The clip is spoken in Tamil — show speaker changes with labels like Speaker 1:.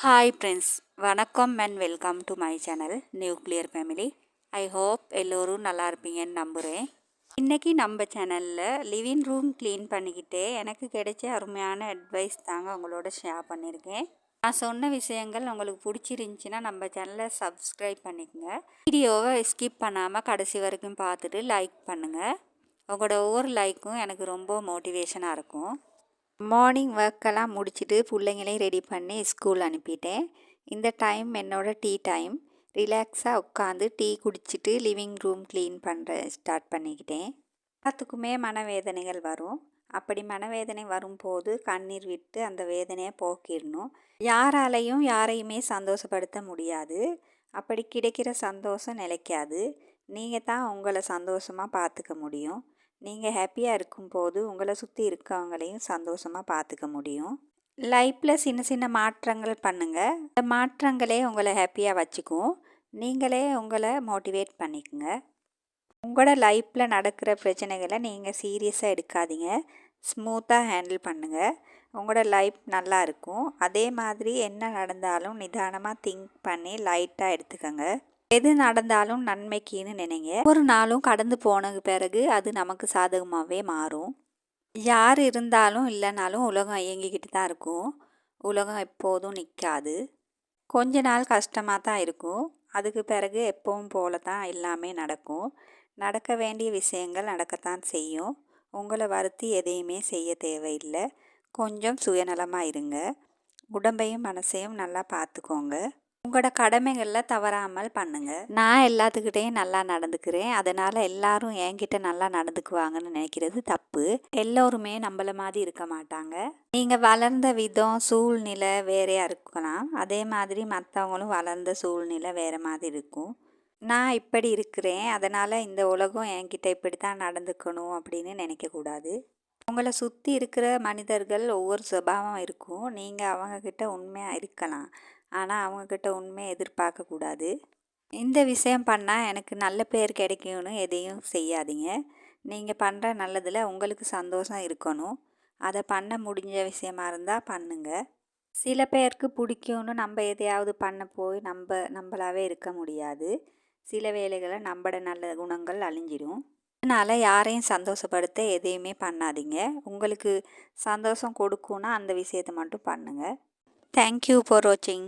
Speaker 1: ஹாய் ஃப்ரெண்ட்ஸ், வணக்கம் and welcome to my channel nuclear family. I hope எல்லோரும் நல்லா இருப்பீங்கன்னு நம்புகிறேன். இன்றைக்கி நம்ம சேனலில் லிவிங் ரூம் க்ளீன் பண்ணிக்கிட்டே எனக்கு கிடைச்ச அருமையான அட்வைஸ் தாங்க உங்களோட ஷேர் பண்ணியிருக்கேன். நான் சொன்ன விஷயங்கள் உங்களுக்கு பிடிச்சிருந்துச்சின்னா நம்ம சேனலை சப்ஸ்கிரைப் பண்ணிக்கோங்க. வீடியோவை ஸ்கிப் பண்ணாமல் கடைசி வரைக்கும் பார்த்துட்டு லைக் பண்ணுங்கள். உங்களோட ஒவ்வொரு லைக்கும் எனக்கு ரொம்ப மோட்டிவேஷனாக இருக்கும். மார்னிங் ஒர்க்கெல்லாம் முடிச்சுட்டு பிள்ளைங்களையும் ரெடி பண்ணி ஸ்கூல் அனுப்பிட்டேன். இந்த டைம் என்னோடய டீ டைம். ரிலாக்ஸாக உட்காந்து டீ குடிச்சிட்டு லிவிங் ரூம் க்ளீன் ஸ்டார்ட் பண்ணிக்கிட்டேன். எல்லாத்துக்குமே மனவேதனைகள் வரும். அப்படி மனவேதனை வரும்போது கண்ணீர் விட்டு அந்த வேதனையை போக்கிடணும். யாராலையும் யாரையுமே சந்தோஷப்படுத்த முடியாது. அப்படி கிடைக்கிற சந்தோஷம் நிலைக்காது. நீங்கள் தான் உங்களை சந்தோஷமாக பார்த்துக்க முடியும். நீங்கள் ஹாப்பியாக இருக்கும்போது உங்களை சுற்றி இருக்கவங்களையும் சந்தோஷமாக பார்த்துக்க முடியும். லைஃப்பில் சின்ன சின்ன மாற்றங்கள் பண்ணுங்கள். இந்த மாற்றங்களே உங்களை ஹாப்பியாக வச்சுக்கும். நீங்களே உங்களை மோட்டிவேட் பண்ணிக்கோங்க. உங்களோட லைஃப்பில் நடக்கிற பிரச்சனைகளை நீங்கள் சீரியஸாக எடுக்காதீங்க. ஸ்மூத்தாக ஹேண்டில் பண்ணுங்கள். உங்களோட லைஃப் நல்லா இருக்கும். அதே மாதிரி என்ன நடந்தாலும் நிதானமாக திங்க் பண்ணி லைட்டாக எடுத்துக்கோங்க. எது நடந்தாலும் நன்மைக்குன்னு நினைங்க. ஒரு நாளும் கடந்து போன பிறகு அது நமக்கு சாதகமாகவே மாறும். யார் இருந்தாலும் இல்லைனாலும் உலகம் இயங்கிக்கிட்டு தான் இருக்கும். உலகம் எப்போதும் நிற்காது. கொஞ்ச நாள் கஷ்டமாக தான் இருக்கும். அதுக்கு பிறகு எப்பவும் போல தான் எல்லாமே நடக்கும். நடக்க வேண்டிய விஷயங்கள் நடக்கத்தான் செய்யும். உங்களை வருத்தி எதையுமே செய்ய தேவையில்லை. கொஞ்சம் சுயநலமாக இருங்க. உடம்பையும் மனசையும் நல்லா பார்த்துக்கோங்க. உங்களோட கடமைகளில் தவறாமல் பண்ணுங்கள். நான் எல்லாத்துக்கிட்டையும் நல்லா நடந்துக்கிறேன், அதனால் எல்லாரும் என்கிட்ட நல்லா நடந்துக்குவாங்கன்னு நினைக்கிறது தப்பு. எல்லோருமே நம்மள மாதிரி இருக்க மாட்டாங்க. நீங்கள் வளர்ந்த விதம் சூழ்நிலை வேறையாக இருக்கலாம். அதே மாதிரி மற்றவங்களும் வளர்ந்த சூழ்நிலை வேறு மாதிரி இருக்கும். நான் இப்படி இருக்கிறேன், அதனால் இந்த உலகம் என்கிட்ட இப்படி தான் நடந்துக்கணும் அப்படின்னு நினைக்கக்கூடாது. உங்களை சுற்றி இருக்கிற மனிதர்கள் ஒவ்வொரு சுபாவம் இருக்கும். நீங்கள் அவங்கக்கிட்ட உண்மையாக இருக்கலாம், ஆனால் அவங்கக்கிட்ட உண்மையை எதிர்பார்க்கக்கூடாது. இந்த விஷயம் பண்ணால் எனக்கு நல்ல பேர் கிடைக்கும்னு எதையும் செய்யாதீங்க. நீங்கள் பண்ணுற நல்லதில் உங்களுக்கு சந்தோஷம் இருக்கணும். அதை பண்ண முடிஞ்ச விஷயமா இருந்தால் பண்ணுங்கள். சில பேருக்கு பிடிக்கும்னு நம்ம எதையாவது பண்ண போய் நம்மளாவே இருக்க முடியாது. சில வேளைகளை நம்மளோட நல்ல குணங்கள் அழிஞ்சிடும். அதனால் யாரையும் சந்தோஷப்படுத்த எதையுமே பண்ணாதீங்க. உங்களுக்கு சந்தோஷம் கொடுக்குன்னா அந்த விஷயத்தை மட்டும் பண்ணுங்கள். தேங்க்யூ ஃபார் வாட்சிங்.